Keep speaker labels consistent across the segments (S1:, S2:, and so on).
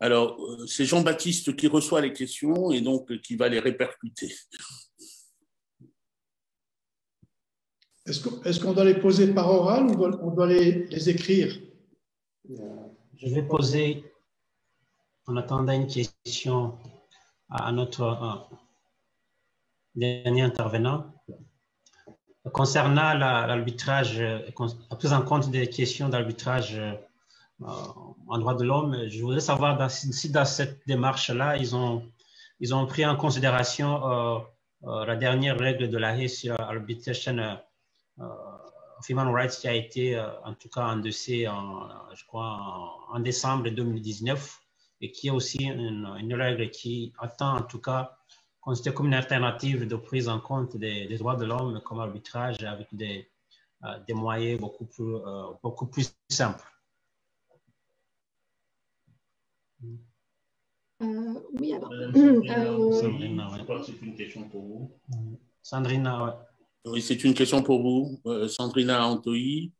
S1: Alors, c'est Jean-Baptiste qui reçoit les questions et donc qui va les répercuter.
S2: Est-ce qu'on doit les poser par oral ou on doit les écrire?
S3: Je vais poser, en attendant, une question à notre dernier intervenant. Concernant l'arbitrage, la prise en compte des questions d'arbitrage en droit de l'homme, je voudrais savoir si dans cette démarche-là, ils ont pris en considération la dernière règle de la Hague sur Arbitration of Human Rights qui a été en tout cas endossée, je crois, en décembre 2019 et qui est aussi une règle qui attend en tout cas considérée comme une alternative de prise en compte des droits de l'homme comme arbitrage avec des moyens beaucoup plus simples.
S4: Oui, alors.
S1: Sandrina, je crois que c'est une question pour vous.
S3: Sandrina, ouais.
S1: Oui, c'est une question pour vous, Sandrina Antohi.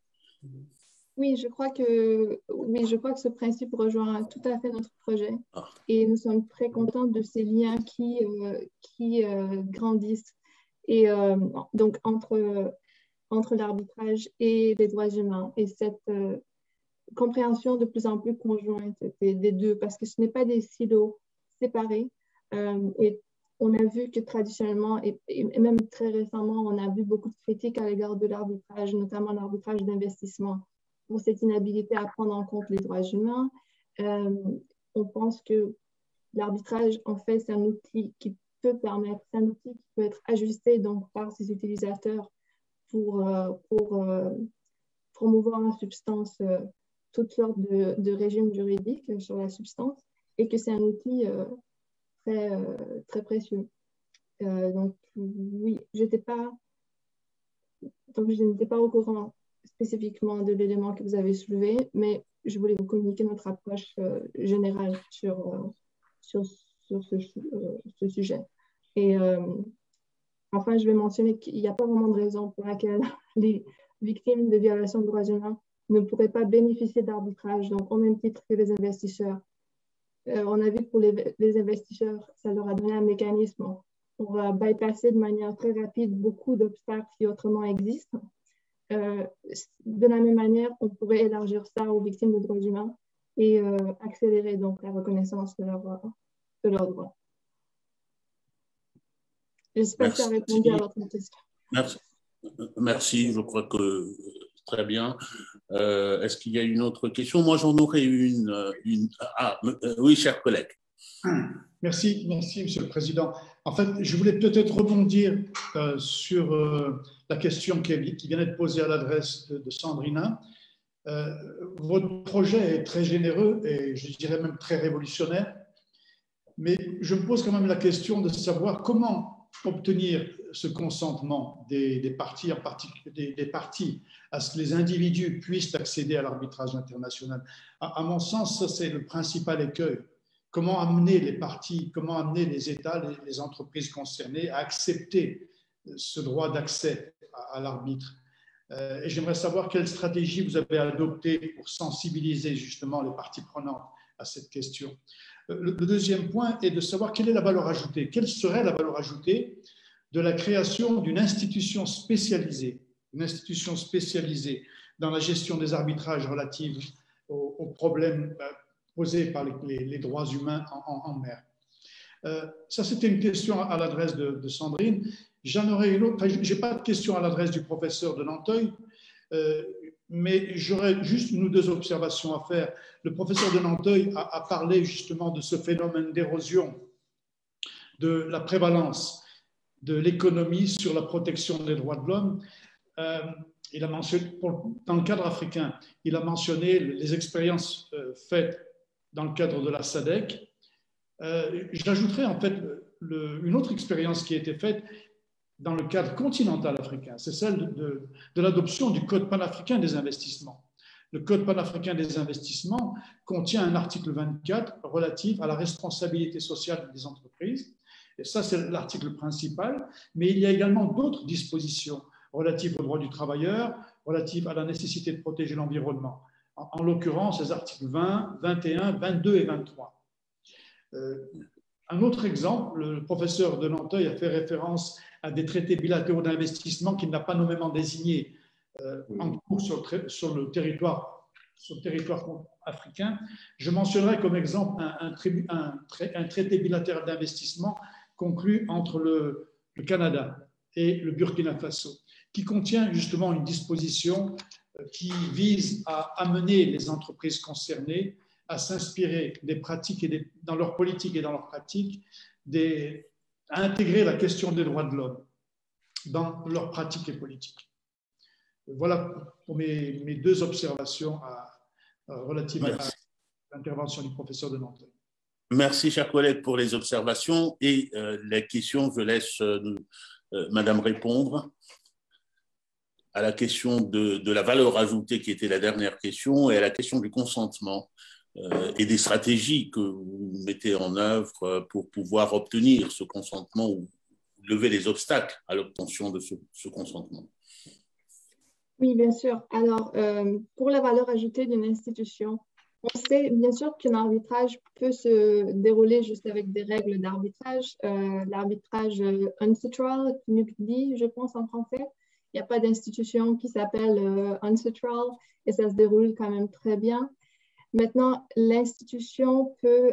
S4: Oui, je crois que ce principe rejoint tout à fait notre projet. Et nous sommes très contents de ces liens qui grandissent. Et donc, entre l'arbitrage et les droits humains. Et cette compréhension de plus en plus conjointe des deux, parce que ce n'est pas des silos séparés. Et on a vu que traditionnellement, et même très récemment, on a vu beaucoup de critiques à l'égard de l'arbitrage, notamment l'arbitrage d'investissement, pour cette inhabilité à prendre en compte les droits humains. On pense que l'arbitrage, en fait, c'est un outil qui peut permettre, c'est un outil qui peut être ajusté donc, par ses utilisateurs pour promouvoir en substance toutes sortes de régimes juridiques sur la substance et que c'est un outil très précieux. Donc, oui, je n'étais pas au courant spécifiquement de l'élément que vous avez soulevé, mais je voulais vous communiquer notre approche générale sur ce sujet. Et enfin, je vais mentionner qu'il n'y a pas vraiment de raison pour laquelle les victimes de violations de droits humains ne pourraient pas bénéficier d'arbitrage, donc au même titre que les investisseurs. On a vu que pour les investisseurs, ça leur a donné un mécanisme pour bypasser de manière très rapide beaucoup d'obstacles qui autrement existent. De la même manière, on pourrait élargir ça aux victimes de droits humains et accélérer donc la reconnaissance de leurs droits. J'espère que ça a répondu à votre question.
S1: Merci, je crois que très bien. Est-ce qu'il y a une autre question? Moi, j'en aurais une. Oui, cher collègue.
S2: Merci, Monsieur le Président. En fait, je voulais peut-être rebondir sur la question qui vient d'être posée à l'adresse de Sandrina. Votre projet est très généreux et je dirais même très révolutionnaire, mais je me pose quand même la question de savoir comment obtenir ce consentement des parties, en particulier des parties, à ce que les individus puissent accéder à l'arbitrage international. À mon sens, ça c'est le principal écueil. Comment amener les parties, comment amener les États, les entreprises concernées à accepter ce droit d'accès à l'arbitre. Et j'aimerais savoir quelle stratégie vous avez adoptée pour sensibiliser justement les parties prenantes à cette question. Le deuxième point est de savoir quelle est la valeur ajoutée. Quelle serait la valeur ajoutée de la création d'une institution spécialisée dans la gestion des arbitrages relatifs aux problèmes posés par les droits humains en mer. Ça, c'était une question à l'adresse de Sandrine. J'en aurais une autre. Je n'ai pas de question à l'adresse du professeur de Nanteuil, mais j'aurais juste une ou deux observations à faire. Le professeur de Nanteuil a parlé justement de ce phénomène d'érosion, de la prévalence de l'économie sur la protection des droits de l'homme. Il a mentionné, dans le cadre africain, il a mentionné les expériences faites dans le cadre de la SADC. J'ajouterais en fait une autre expérience qui a été faite dans le cadre continental africain, c'est celle de l'adoption du Code panafricain des investissements. Le Code panafricain des investissements contient un article 24 relatif à la responsabilité sociale des entreprises. Et ça, c'est l'article principal. Mais il y a également d'autres dispositions relatives aux droits du travailleur, relatives à la nécessité de protéger l'environnement. En l'occurrence, les articles 20, 21, 22 et 23. Un autre exemple, le professeur de Nanteuil a fait référence à des traités bilatéraux d'investissement qu'il n'a pas nommément désignés en cours sur le territoire africain. Je mentionnerai comme exemple un traité bilatéral d'investissement conclu entre le Canada et le Burkina Faso, qui contient justement une disposition qui vise à amener les entreprises concernées à s'inspirer des pratiques et dans leur politique et dans leurs pratiques, à intégrer la question des droits de l'homme dans leurs pratiques et politiques. Voilà pour mes deux observations relatives à l'intervention du professeur de Nanteuil.
S1: Merci, chers collègues, pour les observations et les questions. Je laisse Madame répondre à la question de la valeur ajoutée qui était la dernière question et à la question du consentement et des stratégies que vous mettez en œuvre pour pouvoir obtenir ce consentement ou lever les obstacles à l'obtention de ce consentement.
S4: Oui, bien sûr. Alors, pour la valeur ajoutée d'une institution, on sait bien sûr qu'un arbitrage peut se dérouler juste avec des règles d'arbitrage. L'arbitrage UNCITRAL, dit, je pense en français. Il n'y a pas d'institution qui s'appelle UNCITRAL et ça se déroule quand même très bien. Maintenant, l'institution peut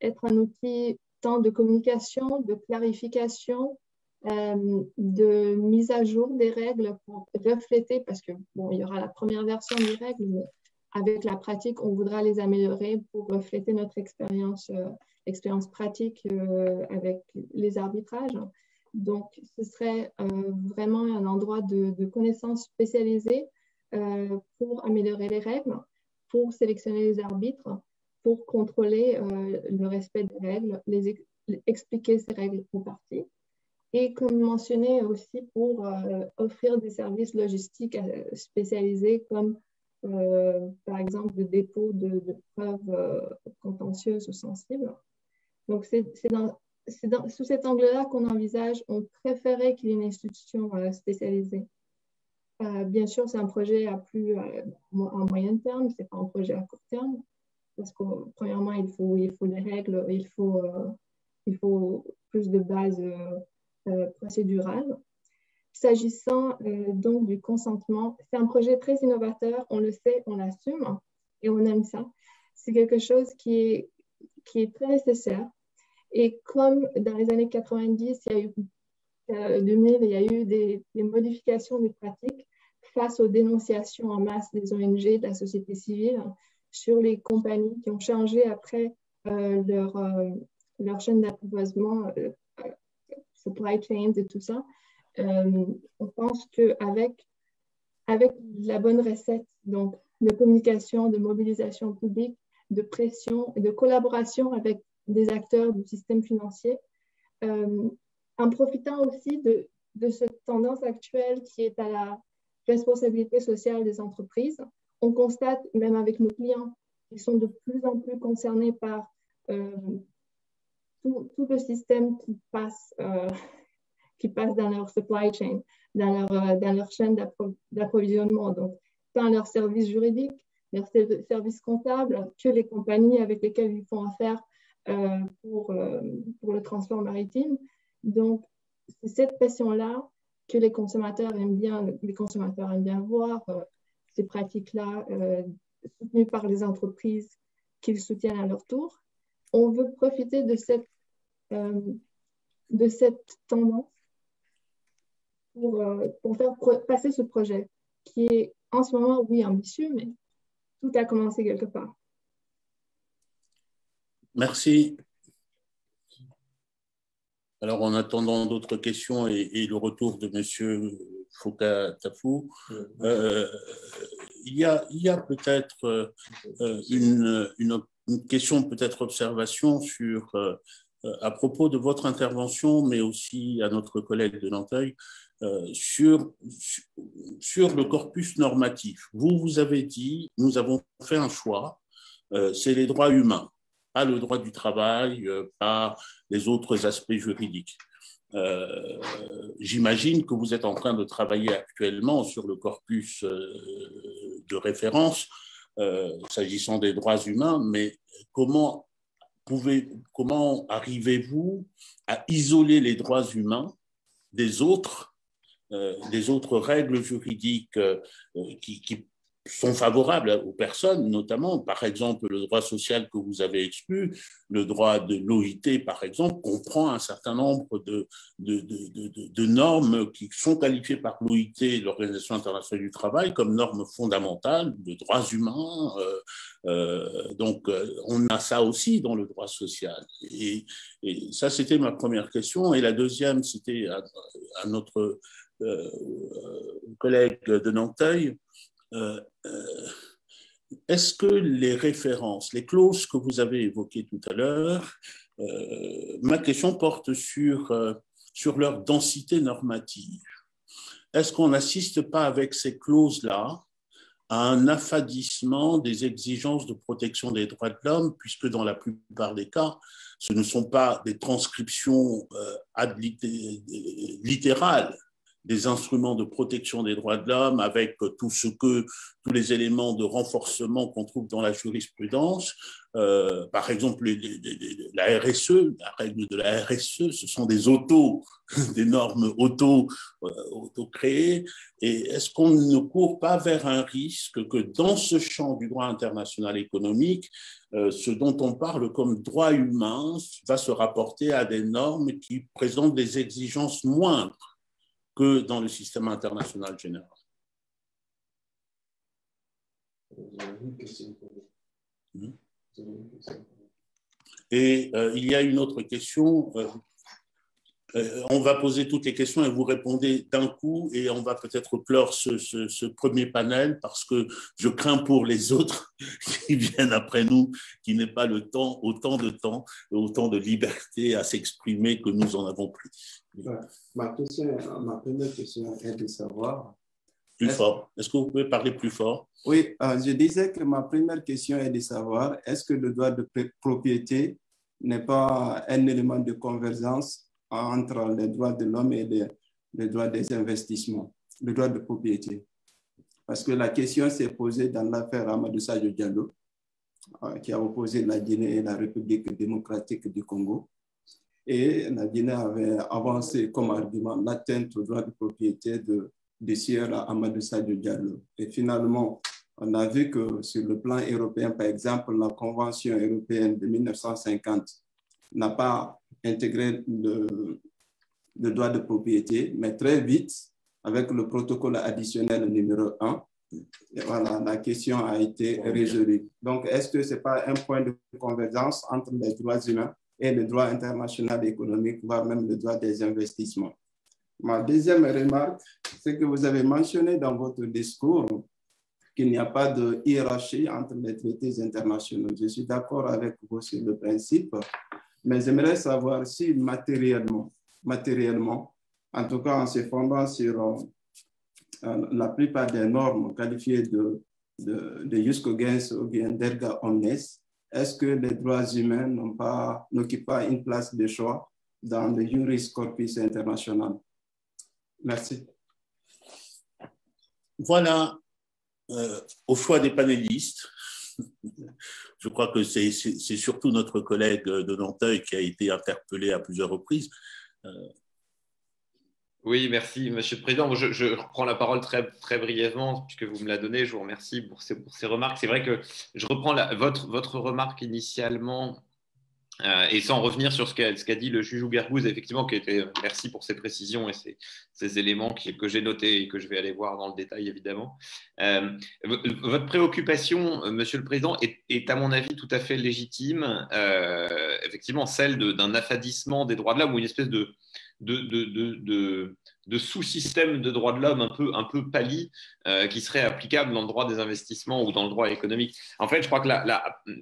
S4: être un outil tant de communication, de clarification, de mise à jour des règles pour refléter, parce que bon, il y aura la première version des règles, mais avec la pratique, on voudra les améliorer pour refléter notre expérience pratique avec les arbitrages. Donc, ce serait vraiment un endroit de connaissances spécialisées pour améliorer les règles, pour sélectionner les arbitres, pour contrôler le respect des règles, expliquer ces règles aux parties. Et comme mentionné aussi pour offrir des services logistiques spécialisés comme par exemple le dépôt de preuves contentieuses ou sensibles. Donc c'est sous cet angle-là qu'on envisage, on préférait qu'il y ait une institution spécialisée. Bien sûr, c'est un projet à moyen terme, c'est pas un projet à court terme, parce que premièrement, il faut des règles, il faut plus de bases procédurales. S'agissant donc du consentement, c'est un projet très innovateur, on le sait, on l'assume et on aime ça. C'est quelque chose qui est très nécessaire. Et comme dans les années 90, il y a eu 2000, il y a eu des modifications des pratiques face aux dénonciations en masse des ONG, de la société civile, sur les compagnies qui ont changé après leur chaîne d'approvisionnement, supply chains et tout ça. On pense qu'avec la bonne recette, donc de communication, de mobilisation publique, de pression et de collaboration avec des acteurs du système financier, en profitant aussi de cette tendance actuelle qui est à la responsabilité sociale des entreprises, on constate, même avec nos clients, qu'ils sont de plus en plus concernés par tout le système qui passe dans leur supply chain, dans leur chaîne d'approvisionnement. Donc, tant leurs services juridiques, leurs services comptables, que les compagnies avec lesquelles ils font affaire pour le transport maritime. Donc, c'est cette pression-là que les consommateurs aiment bien voir, ces pratiques-là soutenues par les entreprises qu'ils soutiennent à leur tour. On veut profiter de cette tendance pour faire passer ce projet qui est en ce moment, oui, ambitieux, mais tout a commencé quelque part.
S1: Merci. Alors, en attendant d'autres questions et le retour de M. Foucault-Tafou, il y a peut-être une question, peut-être observation à propos de votre intervention, mais aussi à notre collègue de Nanteuil, sur le corpus normatif. Vous avez dit, nous avons fait un choix, c'est les droits humains, pas le droit du travail, pas les autres aspects juridiques. J'imagine que vous êtes en train de travailler actuellement sur le corpus de référence s'agissant des droits humains, mais comment comment arrivez-vous à isoler les droits humains des autres règles juridiques qui sont favorables aux personnes, notamment, par exemple, le droit social que vous avez exclu, le droit de l'OIT, par exemple, comprend un certain nombre de normes qui sont qualifiées par l'OIT, l'Organisation internationale du travail, comme normes fondamentales de droits humains. Donc, on a ça aussi dans le droit social. Et ça, c'était ma première question. Et la deuxième, c'était à notre collègue de Nanteuil. Est-ce que les références, les clauses que vous avez évoquées tout à l'heure, ma question porte sur leur densité normative. Est-ce qu'on n'assiste pas avec ces clauses-là à un affadissement des exigences de protection des droits de l'homme, puisque dans la plupart des cas, ce ne sont pas des transcriptions littérales des instruments de protection des droits de l'homme avec tous les éléments de renforcement qu'on trouve dans la jurisprudence. Par exemple, la RSE, la règle de la RSE, ce sont des normes auto-créées. Et est-ce qu'on ne court pas vers un risque que dans ce champ du droit international économique, ce dont on parle comme droit humain va se rapporter à des normes qui présentent des exigences moindres que dans le système international général? Et il y a une autre question. On va poser toutes les questions et vous répondez d'un coup et on va peut-être clore ce premier panel parce que je crains pour les autres qui viennent après nous, qui n'aient pas autant de temps et autant de liberté à s'exprimer que nous en avons pris.
S5: Ma première question est de savoir...
S1: Plus fort. Est-ce que vous pouvez parler plus fort?
S5: Oui, je disais que ma première question est de savoir est-ce que le droit de propriété n'est pas un élément de convergence entre les droits de l'homme et les droits des investissements, le droit de propriété? Parce que la question s'est posée dans l'affaire Amadou Sadio Diallo, qui a opposé la Guinée et la République démocratique du Congo. Et la Guinée avait avancé comme argument l'atteinte au droit de propriété de Sieur Amadou Sadio Diallo. Et finalement, on a vu que sur le plan européen, par exemple, la Convention européenne de 1950 n'a pas intégré le droit de propriété, mais très vite, avec le protocole additionnel numéro 1, et voilà, la question a été résolue. Donc, est-ce que ce n'est pas un point de convergence entre les droits humains et le droit international économique, voire même le droit des investissements? Ma deuxième remarque, c'est que vous avez mentionné dans votre discours qu'il n'y a pas de hiérarchie entre les traités internationaux. Je suis d'accord avec vous sur le principe, mais j'aimerais savoir si matériellement, en tout cas en se fondant sur la plupart des normes qualifiées de jus cogens ou bien d'erga omnes, est-ce que les droits humains n'occupent pas une place de choix dans le juris corpus international? Merci.
S1: Voilà, au choix des panélistes. Je crois que c'est surtout notre collègue de Nanteuil qui a été interpellé à plusieurs reprises.
S6: Oui, merci, Monsieur le Président. Je reprends la parole très, très brièvement, puisque vous me la donnez. Je vous remercie pour ces remarques. C'est vrai que je reprends votre remarque initialement, et sans revenir sur ce qu'a dit le juge Ougargouze, effectivement, qui était, merci pour ces précisions et ces éléments que j'ai notés et que je vais aller voir dans le détail, évidemment. Votre préoccupation, Monsieur le Président, est à mon avis tout à fait légitime, effectivement, celle d'un affadissement des droits de l'homme ou une espèce de sous-système de droits de l'homme un peu pâli qui serait applicable dans le droit des investissements ou dans le droit économique. En fait, je crois que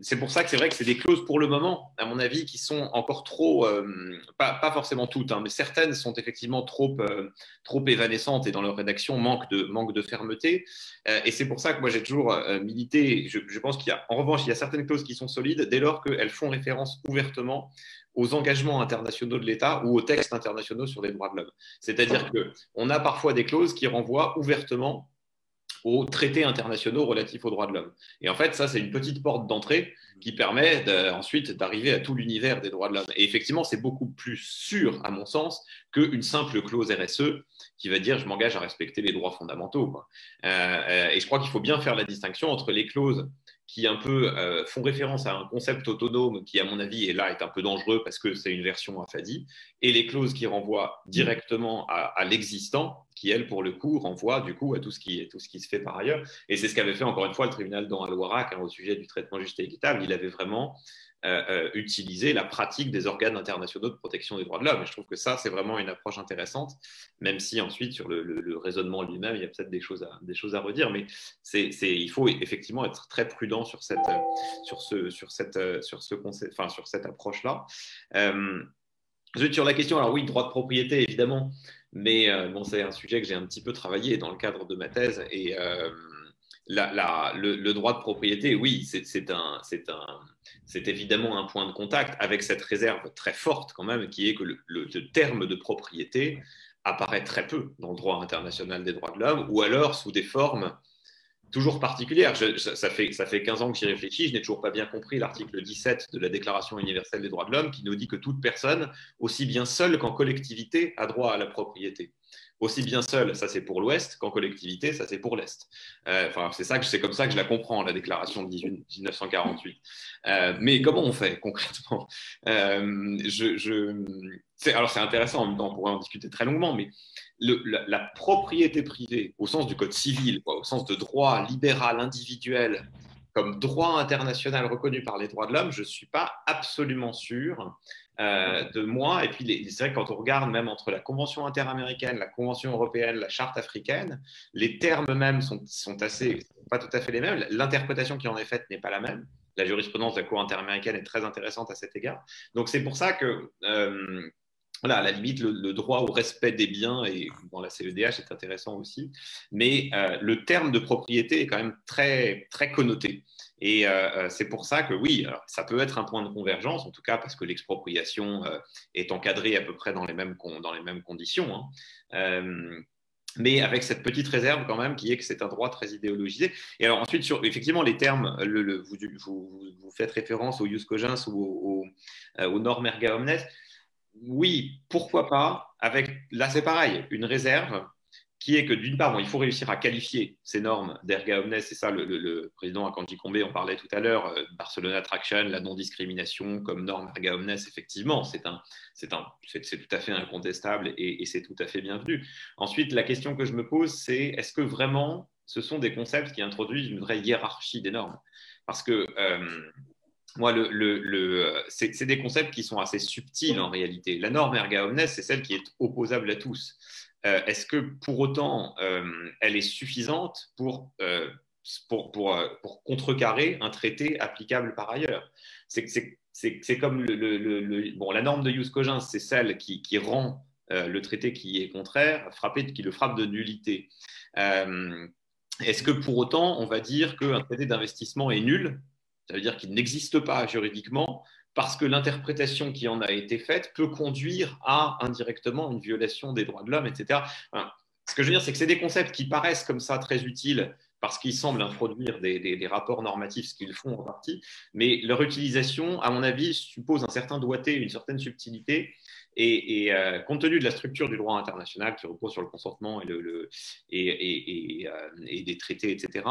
S6: c'est pour ça que c'est vrai que c'est des clauses pour le moment, à mon avis, qui sont encore trop, pas forcément toutes, mais certaines sont effectivement trop évanescentes et dans leur rédaction manque de fermeté. Et c'est pour ça que moi j'ai toujours milité. Je pense en revanche, il y a certaines clauses qui sont solides dès lors qu'elles font référence ouvertement aux engagements internationaux de l'État ou aux textes internationaux sur les droits de l'homme. C'est-à-dire qu'on a parfois des clauses qui renvoient ouvertement aux traités internationaux relatifs aux droits de l'homme. Et en fait, ça, c'est une petite porte d'entrée qui permet ensuite d'arriver à tout l'univers des droits de l'homme. Et effectivement, c'est beaucoup plus sûr, à mon sens, qu'une simple clause RSE qui va dire « je m'engage à respecter les droits fondamentaux ». Et je crois qu'il faut bien faire la distinction entre les clauses qui un peu font référence à un concept autonome qui, à mon avis, est un peu dangereux parce que c'est une version affadie, et les clauses qui renvoient directement à l'existant, qui, elle, pour le coup, renvoient du coup à tout ce qui se fait par ailleurs. Et c'est ce qu'avait fait, encore une fois, le tribunal dans Al-Warak au sujet du traitement juste et équitable. Il avait vraiment utilisé la pratique des organes internationaux de protection des droits de l'homme. Et je trouve que ça, c'est vraiment une approche intéressante, même si ensuite, sur le raisonnement lui-même, il y a peut-être des choses à redire. Mais il faut effectivement être très prudent sur cette approche-là. Sur la question, alors oui, droit de propriété, évidemment, mais bon, c'est un sujet que j'ai un petit peu travaillé dans le cadre de ma thèse. Et le droit de propriété, oui, c'est évidemment un point de contact, avec cette réserve très forte quand même, qui est que le terme de propriété apparaît très peu dans le droit international des droits de l'homme, ou alors sous des formes toujours particulière. Ça fait 15 ans que j'y réfléchis, je n'ai toujours pas bien compris l'article 17 de la Déclaration universelle des droits de l'homme qui nous dit que toute personne, aussi bien seule qu'en collectivité, a droit à la propriété. Aussi bien seule, ça c'est pour l'Ouest, qu'en collectivité, ça c'est pour l'Est. C'est comme ça que je la comprends, la déclaration de 1948. Mais comment on fait concrètement? Alors c'est intéressant, en même temps on pourrait en discuter très longuement, mais la propriété privée, au sens du code civil, au sens de droit libéral individuel, comme droit international reconnu par les droits de l'homme, je ne suis pas absolument sûr de moi. Et puis, c'est vrai que quand on regarde même entre la Convention interaméricaine, la Convention européenne, la Charte africaine, les termes même sont pas tout à fait les mêmes. L'interprétation qui en est faite n'est pas la même. La jurisprudence de la Cour interaméricaine est très intéressante à cet égard. Donc, c'est pour ça que... voilà, à la limite, le droit au respect des biens, et dans la CEDH, c'est intéressant aussi. Mais le terme de propriété est quand même très, très connoté. Et c'est pour ça que oui, alors, ça peut être un point de convergence, en tout cas parce que l'expropriation est encadrée à peu près dans les mêmes conditions. Mais avec cette petite réserve quand même qui est que c'est un droit très idéologisé. Et alors ensuite, effectivement, les termes, vous faites référence au jus cogens ou aux normes erga omnes. Oui, pourquoi pas, là c'est pareil, une réserve qui est que d'une part, il faut réussir à qualifier ces normes d'erga omnes, c'est ça, le président Akanji Combé en parlait tout à l'heure, Barcelona Traction, la non-discrimination comme norme erga omnes, effectivement, c'est tout à fait incontestable et c'est tout à fait bienvenu. Ensuite, la question que je me pose, c'est est-ce que vraiment ce sont des concepts qui introduisent une vraie hiérarchie des normes? Parce que moi, c'est des concepts qui sont assez subtils en réalité. La norme erga omnes, c'est celle qui est opposable à tous. Est-ce que pour autant, elle est suffisante pour contrecarrer un traité applicable par ailleurs? C'est comme la norme de jus cogens, c'est celle qui rend le traité qui est contraire, qui le frappe de nullité. Est-ce que pour autant, on va dire qu'un traité d'investissement est nul? Ça veut dire qu'il n'existe pas juridiquement parce que l'interprétation qui en a été faite peut conduire à indirectement une violation des droits de l'homme, etc. Enfin, ce que je veux dire, c'est que c'est des concepts qui paraissent comme ça très utiles parce qu'ils semblent introduire des rapports normatifs, ce qu'ils font en partie, mais leur utilisation, à mon avis, suppose un certain doigté, une certaine subtilité. Et compte tenu de la structure du droit international qui repose sur le consentement et des traités, etc.,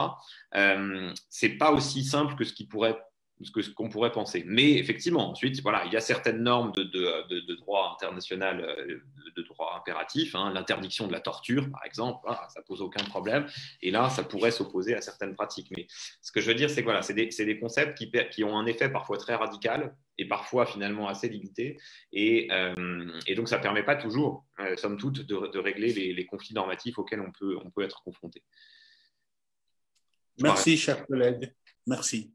S6: c'est pas aussi simple que ce qu'on pourrait penser. Mais effectivement, ensuite, voilà, il y a certaines normes de droit international, de droit impératif, l'interdiction de la torture, par exemple, voilà, ça pose aucun problème. Et là, ça pourrait s'opposer à certaines pratiques. Mais ce que je veux dire, c'est que voilà, c'est des concepts qui ont un effet parfois très radical et parfois finalement assez limité. Et donc, ça ne permet pas toujours, somme toute, de régler les conflits normatifs auxquels on peut être confronté.
S1: Merci, cher collègue. Merci.